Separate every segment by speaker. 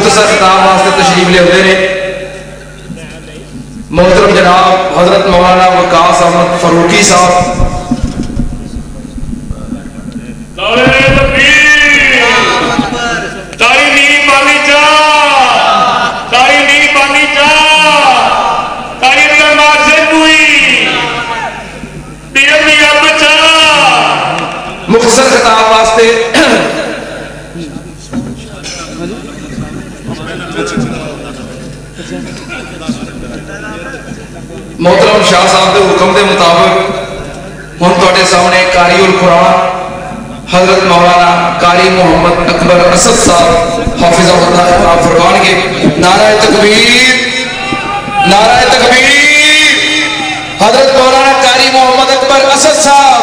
Speaker 1: مختصر خطاب واسطے تشریف لے ہوتے ہیں محترم جناب حضرت مولانا وقاص احمد فاروقی صاحب. مختصر خطاب واسطے محترم شاہ صاحب کے حکم کے مطابق ہم تواڈے سامنے قاری القرآن حضرت مولانا قاری محمد اکبر اسد صاحب حافظہ اللہ فرمان کے نعرہ تکبیر نعرہ تکبیر. حضرت مولانا قاری محمد اکبر اسد صاحب.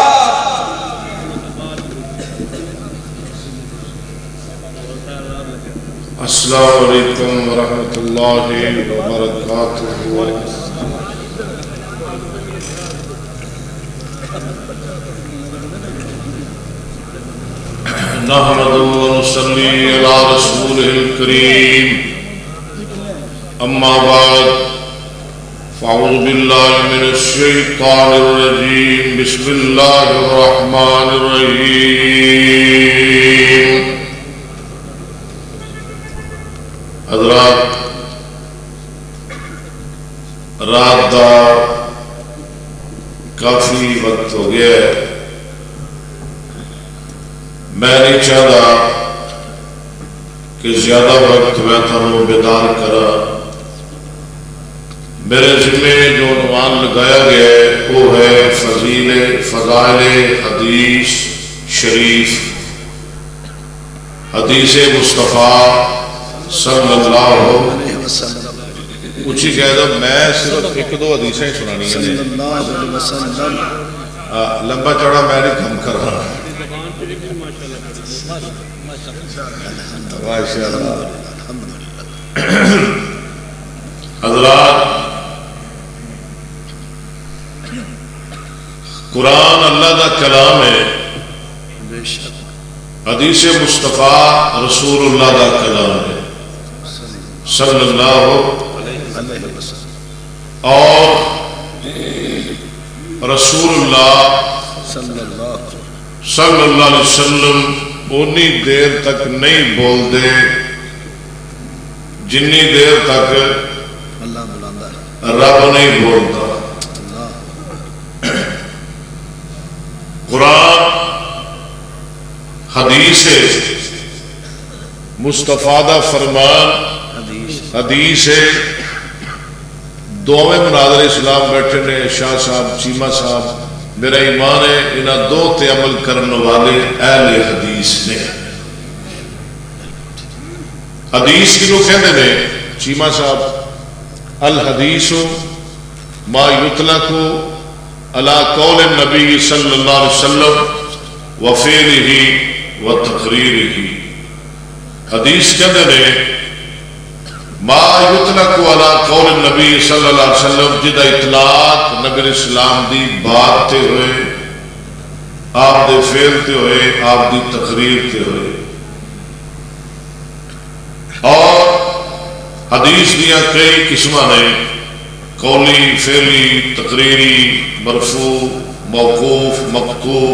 Speaker 2: السلام علیکم ورحمۃ اللہ وبرکاتہ. نحمد ونصلی علی رسولہ الکریم. اما بعد فاعوذ باللہ من الشیطان الرجیم. بسم اللہ الرحمن الرحیم. حضرات رات دا کافی وقت ہو گیا ہے. میں نہیں چاہتا کہ زیادہ وقت میں تھانوں بیدار کرا. میرے ذمے جو عنوان لگایا گیا ہے وہ ہے فضائل حدیث شریف. حدیث مصطفیٰ صلی اللہ علیہ وسلم. اچھی کہہ دو میں صرف ایک دو حدیثیں سنانی ہیں. لمبا چوڑا میں نہیں کم کر رہا. حضرات قرآن اللہ دا کلام ہے. حدیث مصطفیٰ رسول اللہ دا کلام ہے صلی اللہ علیہ وسلم. اور رسول اللہ صلی اللہ علیہ وسلم انی دیر تک نہیں بول دے جنی دیر تک رب نہیں بولتا. قرآن حدیث مصطفیٰ دا فرمان حدیث ہے. دوویں مناظر اسلام بیٹھے نے شاہ صاحب چیمہ صاحب. میرا ایمان ہے انہاں دو تے عمل کرنے والے اہل حدیث نے. حدیث کنوں کہندے نے چیمہ صاحب؟ الحدیث ما یطلق علی قول النبی صلی اللہ علیہ وسلم وفعلہ وتقریرہ. حدیث کہندے نے ما یطلق علی قول النبی صلی اللہ علیہ وسلم جدا اطلاق نبی اسلام دی بات تے ہوئے آپ دے فعل تے ہوئے آپ دی تقریر تے ہوئے. اور حدیث دیا کئی قسمہ نے قولی فعلی تقریری مرفوع موقوف مقطوع.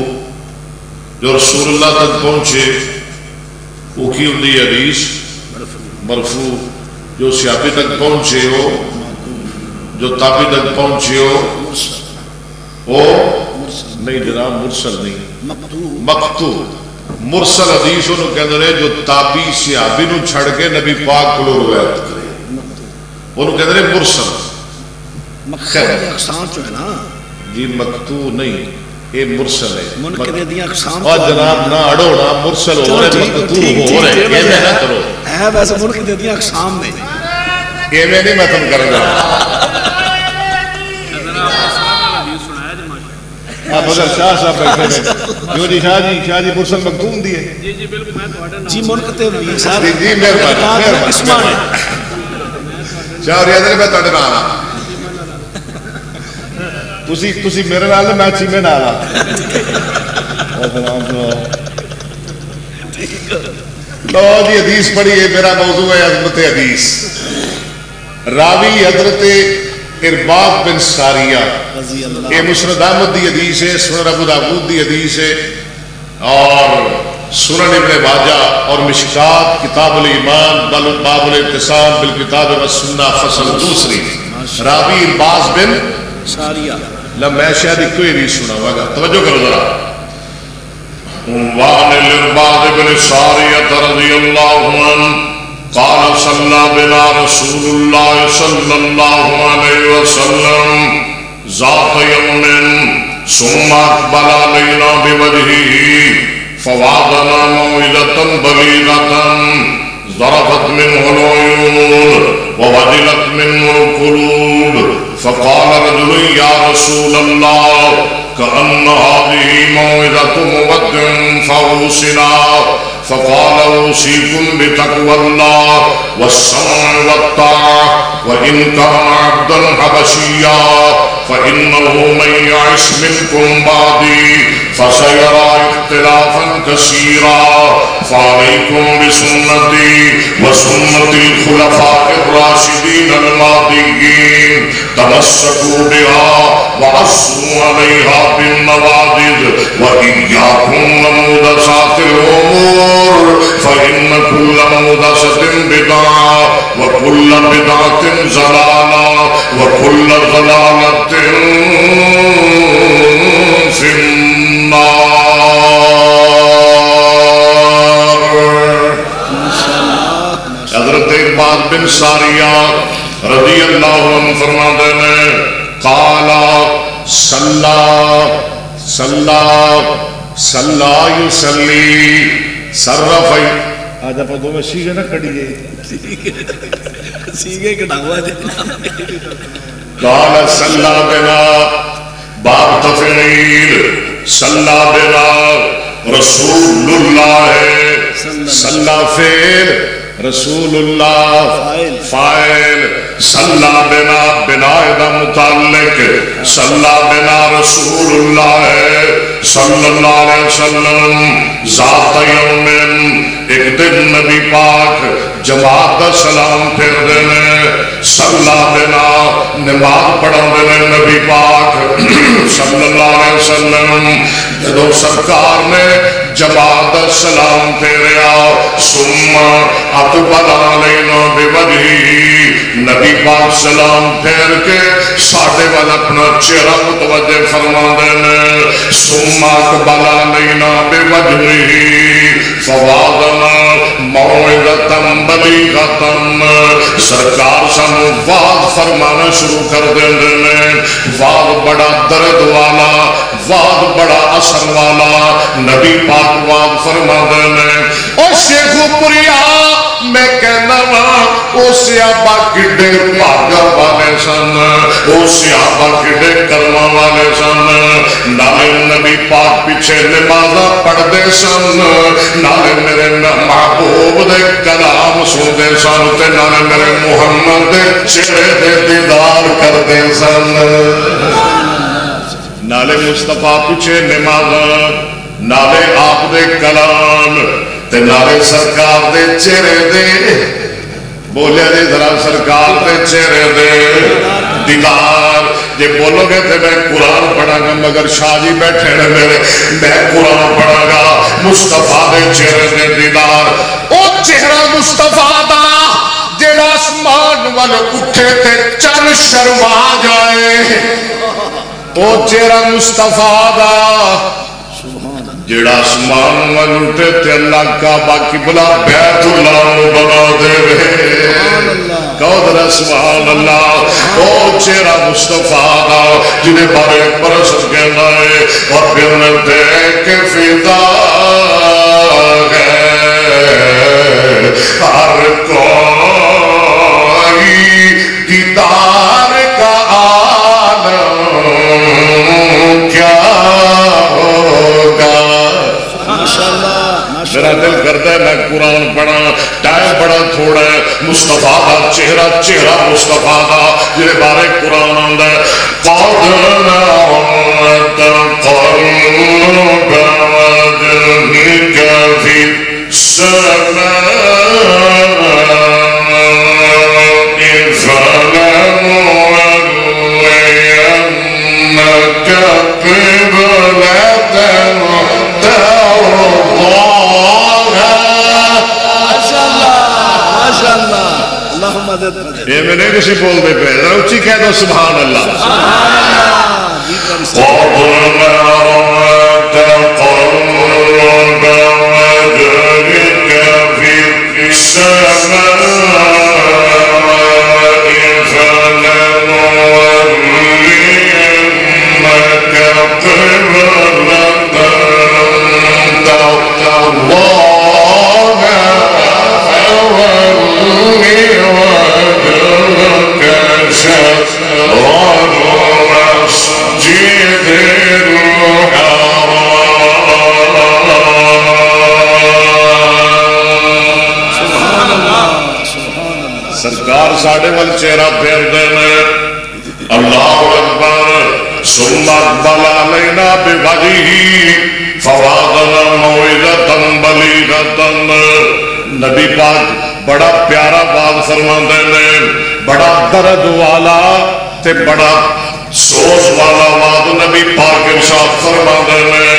Speaker 2: جو رسول اللہ تک پہنچے وہ کی ہوندی حدیث مرفوع. جو صحابی تک پہنچے ہو جو تابعی تک پہنچے ہو وہ نہیں جناب مرسل نہیں مقطوع. مرسل حدیث انہوں کہتے ہیں جو تابعی صحابی نو چھڑ کے نبی پاک کو روایت کرے انہوں کہتے ہیں مرسل. جی مقطوع نہیں یہ مرسل ہے. اور جناب نہ اڑو نہ مرسل ہو رہے مقطوع ہو رہے یہ میں نہ کرو ہے. ویسے ملک دے دیا اقسام میں یہ میں نہیں متن کر رہا. آپ اگر شاہ صاحب بیٹھے ہیں جو جی شاہ جی مرسل مقطوع دیئے
Speaker 3: جی ملک تے ویر صاحب
Speaker 2: جی مہربانی شاہ ریاض میں تھوڑے نال آ تسی میرے نال میں چیمے نال آ. لو جی حدیث پڑھیے، میرا موضوع ہے عظمت حدیث. راوی حضرت ارباض بن ساریہ، یہ مسند احمد دی حدیث ہے، سنن ابو داؤد دی حدیث ہے، اور سنن ابن ماجہ اور مشکات کتاب الایمان باب الاعتصام بالکتاب والسنہ فصل دوسری. راوی ارباض بن
Speaker 3: ساریہ.
Speaker 2: میں شاید ایک کوئی حدیث سناواں گا، توجہ کرو ذرا. وعن الارباض بن ساریہ رضی اللہ عنہ قال صلى بنا رسول الله صلى الله عليه وسلم ذات يوم ثم اقبل علينا بوجهه فوعظنا موعظة بليغة ظرفت منه العيون ووجلت منه القلوب. فقال رجل يا رسول الله كأن هذه موعظة مودع فأوصنا. فقال أوصيكم بتقوى الله والسمع والطاعة وإن كان عبدا حبشيا فإنه من يعش منكم بعدي فسيرى اختلافا كثيرا فعليكم بسنتي وسنة الخلفاء الراشدين المهديين تمسكوا بها وعصوا عليها بالنواجذ وإياكم ومحدثات الأمور فإن كل محدثة بدعة وكل بدعة ضلالة وكل ضلالة في النار. حضرت ارباض بن ساریہ رضی اللہ عنہ فرماتے ہیں قال صلی یصلی صرف. آج آپ دو میں سیگے نہ کھڑیے،
Speaker 3: سیگے کٹاوا جی.
Speaker 2: قال صلی بنا باب تفعیل صلی بنا رسول اللہ صلی فعل رسول اللہ فاعل صلی بنا بنا دا متعلق صلی بنا رسول اللہ صلی اللہ علیہ وسلم ذات یوم. ایک دن نبی پاک جماعت دا سلام پھر دینے صلی بنا نماز پڑھا دینے نبی پاک صلی اللہ علیہ وسلم. جدو سرکار نے جماعت دا سلام پھیریا ثم اقبل علینا بوجہہ، نبی پاک سلام پھیر کے ساڑھے والا اپنا چہرہ متوجہ فرما دینے ثم اقبل علینا بوجہہ فوعظنا موعظۃ بلیغۃ. سرکار سانو واز فرمانا شروع کر دینے، واز بڑا درد والا، واز بڑا اثر والا. نبی پاک واز فرما دینے او شیخو پریا میں کہنا وا او صحابہ کڈے بھاگا والے سن، او صحابہ کڈے کرما والے سن. نالے نبی پاک پیچھے نمازاں پڑھدے سن، نالے میرے محبوب دے کلام سندے سن، تے نالے میرے محمد دے چہرے دے دیدار کردے سن. نالے مصطفیٰ پیچھے نمازاں، نالے آپ دے کلام تے نالے سرکار دے چہرے دے بولے دے ذرا سرکار دے چہرے دے دیدار. جے بولو گے تے میں قرآن پڑھا گا، مگر شاہ جی بیٹھے نے میرے، میں قرآن پڑھا گا. مصطفیٰ دے چہرے دے دیدار، او چہرہ مصطفیٰ دا جیڑا آسمان والے اٹھے تے چن شرما جائے، او چہرہ مصطفیٰ دا جیڑا آسمان والے اٹھے تے اللہ کا باقی بلا بیت اللہ بنا دے رہے. قدر سبحان اللہ. او چہرہ مصطفیٰ دا جنہیں بارے پرست کہنا ہے اور پھر نے دیکھ فدا ہے ہر کوئی دیدار کا عالم کیا ہوگا. میرا دل کرتا ہے میں قرآن پڑھا، ٹائم بڑا تھوڑا ہے. مصطفیٰ دا چہرہ، چہرہ مصطفیٰ دا جنہیں بارے قرآن آندا ہے قَدْ نَعْتَ قَلْبَ وَجْهِكَ فِي یہ میں نہیں کسی بول دے پہ ذرا اچھی کہہ دو سبحان اللہ سرکار ساڑھے وال چہرہ پھیر دینے اللہ اکبر ثم اقبل علینا بوجہہ فوادنا موعظۃ بلیغۃ نبی پاک بڑا پیارا بات فرماندے نے بڑا درد والا تے بڑا سوز والا بات نبی پاک ارشاد فرماندے نے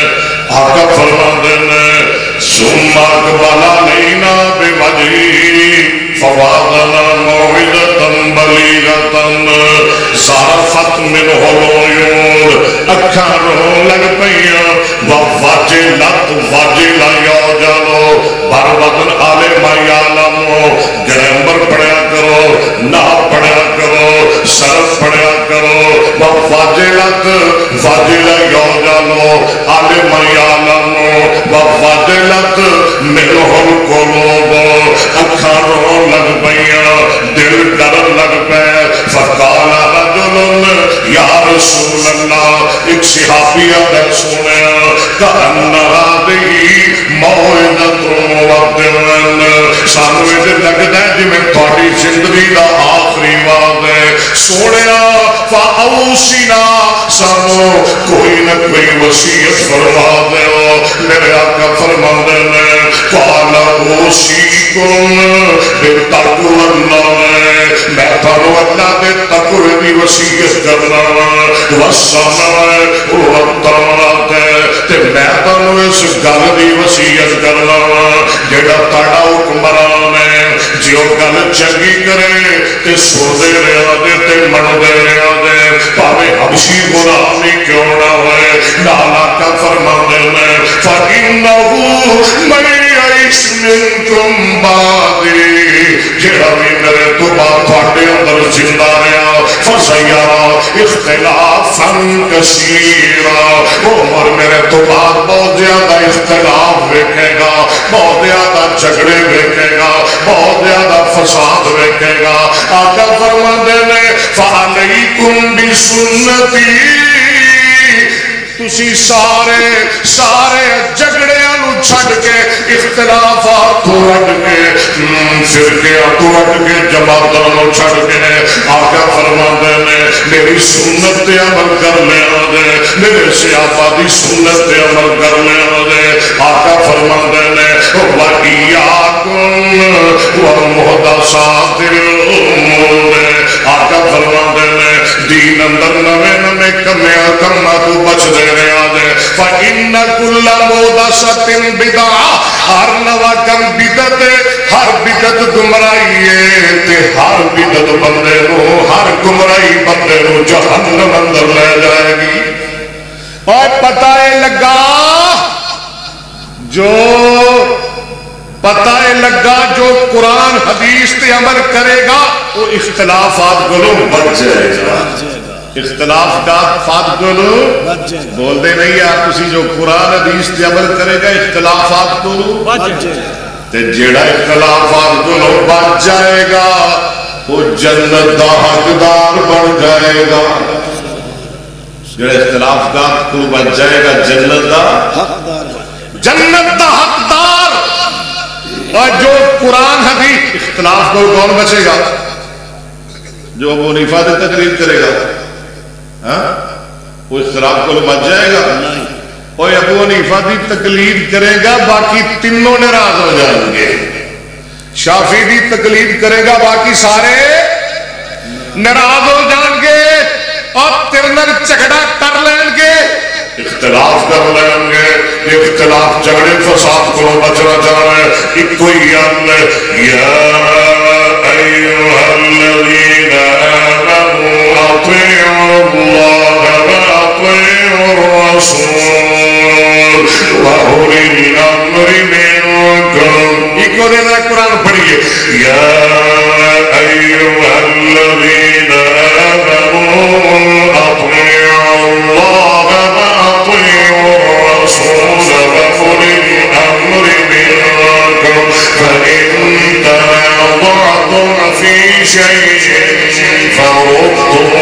Speaker 2: آقا فرماندے نے ثم اقبل علینا بوجہہ فوادنا موعظۃ بلیغۃ ظرفت منہ العیون اکھاں رونے لگ پئیاں ووجلت وجل یوجل بر بدن عالم یعلم گرامر پڑھیا کرو نحو پڑھیا کرو صرف پڑھیا کرو ووجلت وجل یوجل عالم یعلم ووجلت منہ القلوب اکھاں رونے لگ پئیاں دل ڈرن لگ پے فقال رجل یا رسول اللہ ایک صحابی آدھے سونے کہن هذه موعظۃ مودعن سانو یہ لگتا ہے جی میں تھوڑی زندگی دا آخری وعد ہے سونے فاوصنا سانو کوئی نہ کوئی وصیت فرما دے میرے آقا فرماندے نے قال اوصیکم بتقوی اللہ میں تھانو اللہ دے تقوی دی وصیت کرنا والسمع والطاعت تے میں تھانو اس گل دی وصیت کرنا جڑا تہاڈا حکمران ہے جو گل چنگی کرے تے سوندے رہیا دے تے منتے رہیا دے پاوے حبشی غلامی کیوں نہ ہوئے نالا کا فرماندے نے فَإِنَّهُ مَن يَعِشْ مِنكُم بَعْدِي جڑا بھی میرے تو بعد تھوڑے اندر زندہ رہا فَسَيَرَى اختلافاً كَثِيرًا عمر میرے تو بعد بہت زیادہ اختلاف دیکھے گا بہت زیادہ جھگڑے دیکھے گا بہت زیادہ فساد دیکھے گا آقا فرماندے نے فَعَلَيْكُمْ بِسُنَّتِي تسی سارے جھگڑیاں نو چھڑ کے اختلافات کو ہٹ کے فرقیاں کو ہٹ کے جماعتاں نو چھڑ کے آقا فرماندے نے میری سنت تے عمل کر لینا دے میرے صحابہ دی سنت تے عمل کر لینا دے آقا فرماندے نے وَإِيَّاكُمْ وَمُحْدَثَاتِ الْأُمُورِ آقا فرماندے نے دین اندر نوے کمیاں کرنا تو بچ دے رہا دے فَإِنَّ كُلَّ مُحْدَثَةٍ بِدْعَةٍ ہر نوا کم بدعت ہے ہر بدعت گمراہی ہے تے ہر بدعت بندے نو ہر گمراہی بندے نو جہنم اندر لے جائے گی اور پتہ لگا جو قرآن حدیث تے عمل کرے گا وہ اختلافات کو بچ جائے گا اختلافات کو بول دے نہیں یار تسی جو قرآن حدیث تے عمل کرے گا اختلافات کو بچ جائے گا تے جیڑا اختلافات کو بچ جائے گا وہ جنت دا حقدار بن جائے گا جیڑا اختلافات کو بچ جائے گا جنت دا حقدار اور جو قرآن حدیث اختلاف کو کون بچے گا جو ابو حنیفہ تقریر کرے گا وہ اختلاف کو بچ جائے گا وہ ابو حنیفہ کی تقلید کرے گا باقی تینوں ناراض ہو جائیں گے، شافعی کی تقلید کرے گا باقی سارے ناراض ہو جان گے اور تیرے نال جھگڑا کر لین گے، اختلاف کر لیں گے۔ اختلاف جھگڑے فساد کو بچنا چاہنا ہے، ایک کوئی حل ہے، یا ایھا الذین آمنوا اطیعوا اللہ واطیعوا الرسول واولی الامر منکم۔ ایک کو دینا قرآن پڑھیے، یا ایھا الذین آمنوا اطیعوا اللہ واطیعوا الرسول واولی الامر منکم فإن تنازعتم في شيء فردوه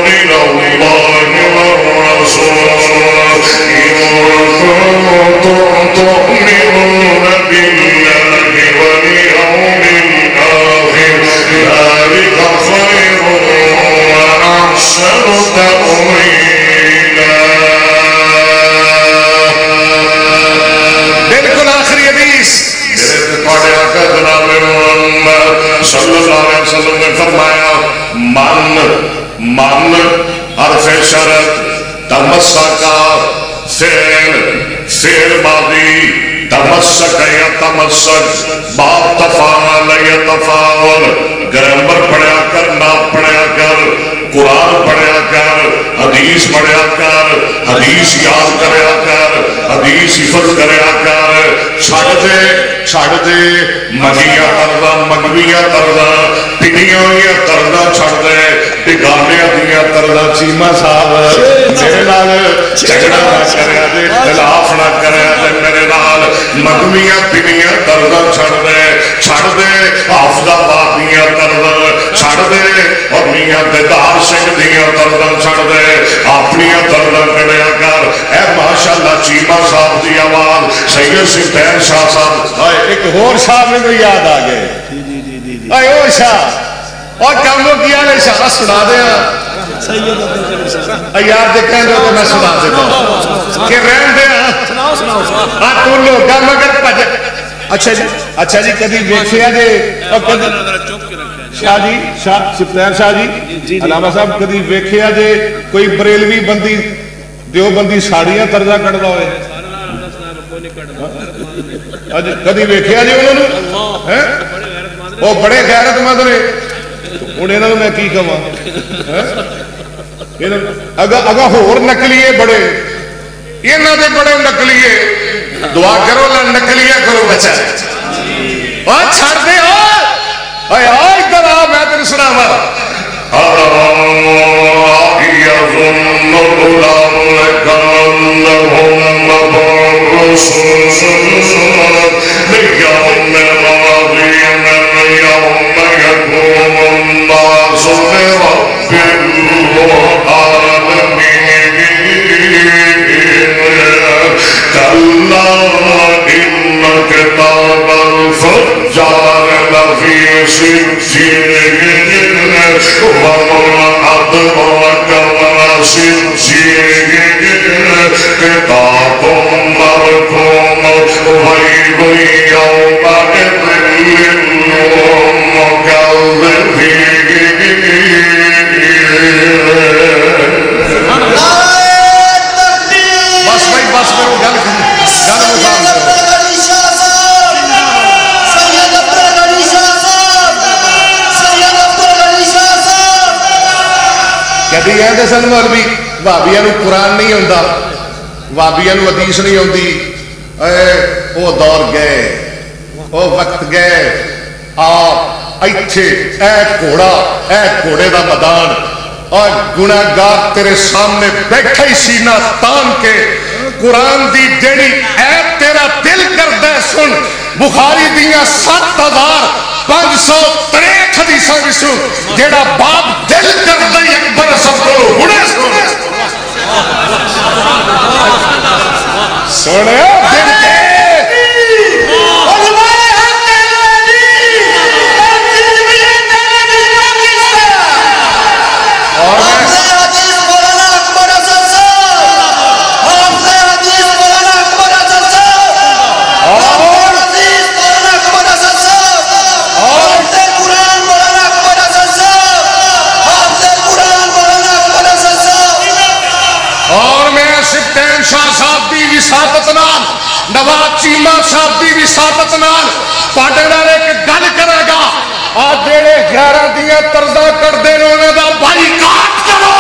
Speaker 2: إلى الله والرسول إن كنتم تؤمنون بالله واليوم الآخر ذلك خير وأحسن تأويلا۔ بالکل آخری حدیث میرے آقا جناب محمد صلی اللہ علیہ وسلم نے فرمایا، من حرف شرط تمسکا فعل ماضی تمسک یتمسک باب تفاعل یتفاعل، گرامر پڑھیا کر، نام پڑھیا کر، قرآن پڑھیا کر، حدیث پڑھیا کر، حدیث یاد کریا کر، حدیث حفظ کریا کر، چھڑ دے مگیاں تردا مگویاں تردا پنیاں ہوئی تردا چھڑ دے، بگاڑیاں دیا تردا۔ چیمہ صاحب میرے نال جھگڑا نہ کریا دے، خلاف نہ کریا دے، میرے نال مگویاں پنیاں تردا چھڑ دے حافظ آباد دیا تردا چھڑ دے، اور میاں دیدار سنگھ دیا تردا چھڑ دے، اپنی تردا کریا کر۔ اے ماشاءاللہ چیمہ صاحب دی آواز، سید سپہر شاہ صاحب، ایک اور شاہ میں تو یاد آ گئے، اے او شاہ اور کاموں کیا نے شاہ سنا دیا یار دیکھیں گے تو میں سنا دیتا ہوں کہ رہن دیا تو لوگ مگر پجے۔ اچھا جی کدی ویکھیا جے شاہ جی سپہر شاہ جی علامہ صاحب کدی ویکھیا جے کوئی بریلوی بندی دیوبندی ساڑیاں تردا کٹدا ہوئے؟ کدی ویکھیا جی انہوں نے؟ وہ بڑے غیرت مند نے، ہوں یہاں میں کی کہاں، اگا ہور نکلیے بڑے، یہاں دے بڑے نکلیے، دعا کرو نہ نکلیے کرو بچا چھڑ دے ادھر آ میں تیرے سناوا۔ يظن أولئك أنهم مبعوثون ليوم عظيم يوم يقوم الناس لرب العالمين كلا إن كتاب الفجار لفي سجين وما أدراك ما سجين كتاب مرقوم ويل يومئذ للمكذبين۔ بس بھائی بس کرو گل کدی کہتے سن مولوی بھابیا نو قرآن نہیں آتا، بھابیا نو حدیث نہیں آتی، وہ دور گئے، وہ وقت گئے، اے گھوڑے دا میدان اور گناہگار تیرے سامنے بیٹھا ہی سینہ تان کے قرآن دی جیڑی اے تیرا دل کردہ سن، بخاری دیاں 7563 حدیثاں وچوں جیڑا باپ دل کردہ اکبر سب کو ہنے سنے دل کے اور میں سپتین شاہ صاحب دی وساطت نال نواز چیمہ صاحب دی وساطت نال تواڈے نال ایک گل کرے گا آ جڑے غیراں دیاں طرزاں کردے نے انہاں دا بائیکاٹ کرو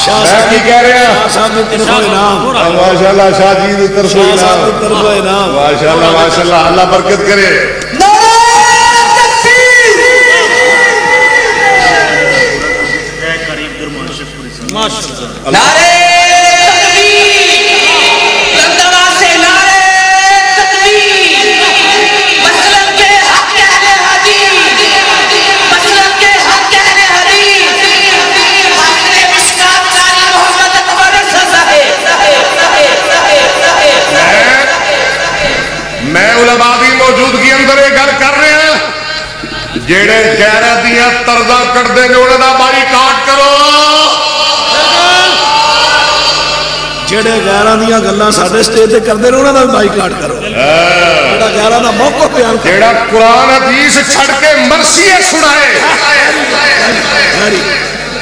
Speaker 3: شاہ صاحب کی کہہ رہے ہیں صاحب کی طرف انعام
Speaker 2: ماشاءاللہ شاہ جی دی طرف انعام ماشاءاللہ ماشاءاللہ اللہ برکت کرے
Speaker 4: نعرے تکبیر لندوا سے نعرے تکبیر مسلک کے حق اہل حدیث مسلک کے حق اہل حدیث حضرت مشکات قاری محمد اکبر
Speaker 2: میں علماء دی موجودگی اندر یہ گل کر رہے ہیں جڑے غیراں دیاں طرزاں کردے نے انہاں دا بائیکاٹ کرو
Speaker 3: جڑے غیراں دیاں گلاں ساڈے سٹیج تے کردے نے انہاں دا بائیکاٹ کرو جڑا غیراں دا موقف بیان کرے
Speaker 2: جڑا قرآن حدیث چھڑ کے مرثیے سنائے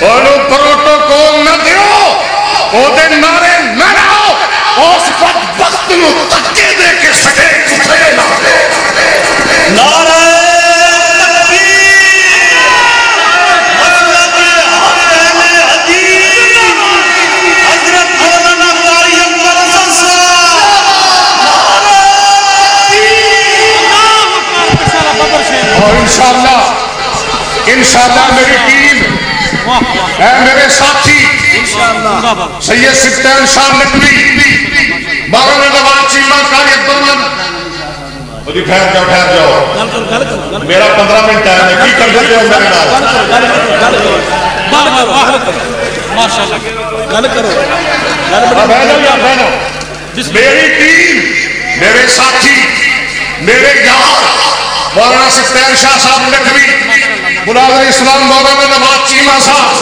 Speaker 2: اونوں پروٹوکول نہ دیو او دے نعرے نہ لاؤ اس وقت نو تکے دے کے سٹے کتے نہ
Speaker 4: نعرہ
Speaker 2: انشاءاللہ میری ٹیم اے میرے ساتھی سید سپتین شاہ نقوی مولانا نواز چیمہ قاری عبدالمن جی ٹھہر جاؤ میرا 15 منٹ ہے میں کی کر دیتے ہوں میرے نال میری ٹیم میرے ساتھی میرے یار مولانا سپتین شاہ صاحب نقوی مناظر اسلام مولانا نواز چیمہ صاحب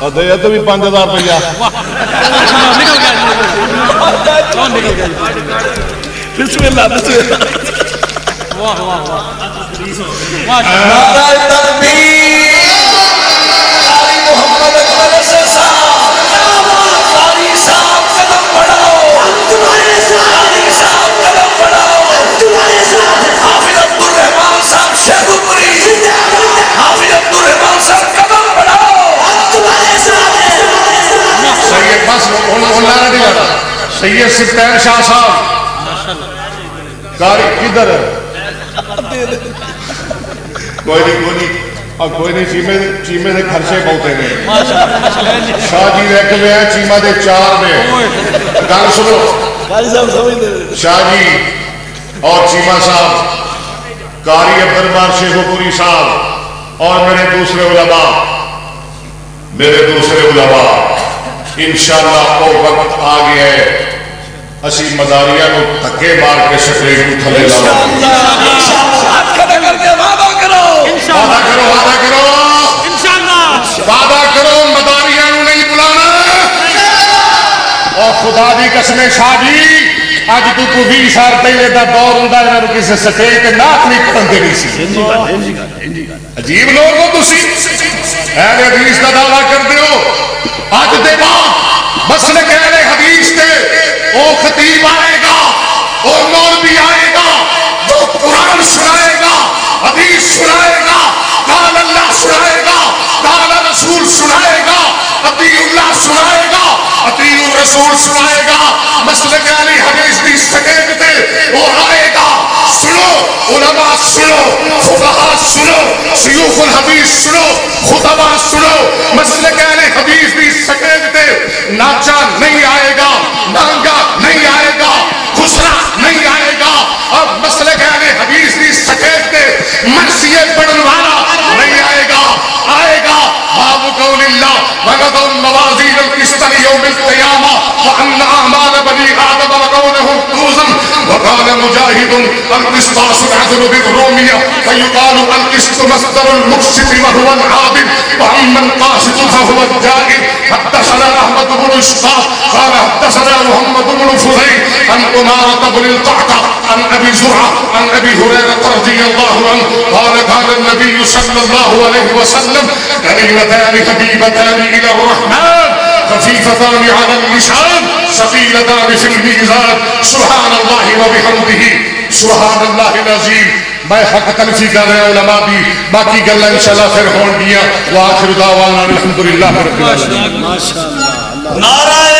Speaker 5: اور دے تو بھی 5000 روپیہ
Speaker 3: بسم اللہ بسم اللہ
Speaker 4: نعرہ تکبیر قاری محمد اکبر قاری صاحب قدم بڑھاؤ قاری صاحب قدم بڑھاؤ حافظ عبدالرحمان صاحب شیخو پوری حافظ عبدالرحمان صاحب قدم بڑھاؤ
Speaker 2: سید بس انہوں نے لگا سید سپتین شاہ صاحب قاری کدھر ہے کوئی نہیں چیمے دے خرچے بہتے ہیں شاہ جی رکھ لے ہیں چیمہ دے 4 میں گل سنو شاہ جی اور چیمہ صاحب قاری عبدالرحمان شیخو پوری صاحب اور میرے دوسرے علماء انشاءاللہ وہ وقت آ گیا ہے اسی مداریہ کو دھکے مار کے سکرے کو تھلے لاؤ وعدہ کرو مداریہ کو نہیں بلانا اور خدا دی قسم شاہ جی آج تو 20 سال پہلے دا دور ہوندا ہے انہاں کسی سٹیج تے نعت نہیں پڑھن دینی سی عجیب لوگ ہو تسی اہل حدیث دا دعویٰ کردے ہو اج دے بعد مسلک اہل حدیث تے او خطیب آئے گا او مولوی آئے گا جو قرآن سنائے گا حدیث سنائے گا قال اللہ سنائے گا قال رسول سنائے گا اطیع اللہ سنائے گا اطیع الرسول سنائے گا مسلک اہل حدیث دی سٹیج تے وہ آئے گا سنو علماء سنو فقہاء سنو شیوخ الحدیث سنو خطباء سنو مسلک اہل حدیث دی سٹیج تے ناچا نہیں آئے گا نانگا نہیں آئے گا خسرا نہیں آئے گا اور مسلک اہل حدیث دی سٹیج تے مرثیے پڑھن والا نہیں آئے گا باب قول اللہ وَنَضَعُ الْمَوَازِينَ الْقِسْطَ لِيَوْمِ الْقِيَامَةِ وَأَنَّ أَعْمَالَ بَنِي آدَمَ وَقَوْلَهُمْ تُوزَنُ وَقَالَ مُجَاهِدٌ الْقِسْطَاسُ الْعَدْلُ بِالرُّومِيَّةِ فَيُقَالُ الْقِسْطُ مَصْدَرُ الْمُقْسِطِ وَهُوَ الْعَادِلُ وَأَمَّا الْقَاسِطُ فَهُوَ الْجَائِرُ حدثنا أحمد بن إسحاق قال حدثنا محمد بن فضيل عن أمارة بن القعقاع عن ابي زرعه عن ابي هريره رضي الله عنه قال قال النبي صلى الله عليه وسلم كلمتان حبيبتان الى الرحمن خفيفتان على اللسان ثقيلتان في الميزان سبحان الله وبحمده سبحان اللہ العظیم. میں حق تلفی کر رہا ہوں علماء بھی باقی گلہ انشاءاللہ پھر ہون گیا. وآخر دعوانا الحمدللہ رب العالمین.
Speaker 4: نعرہ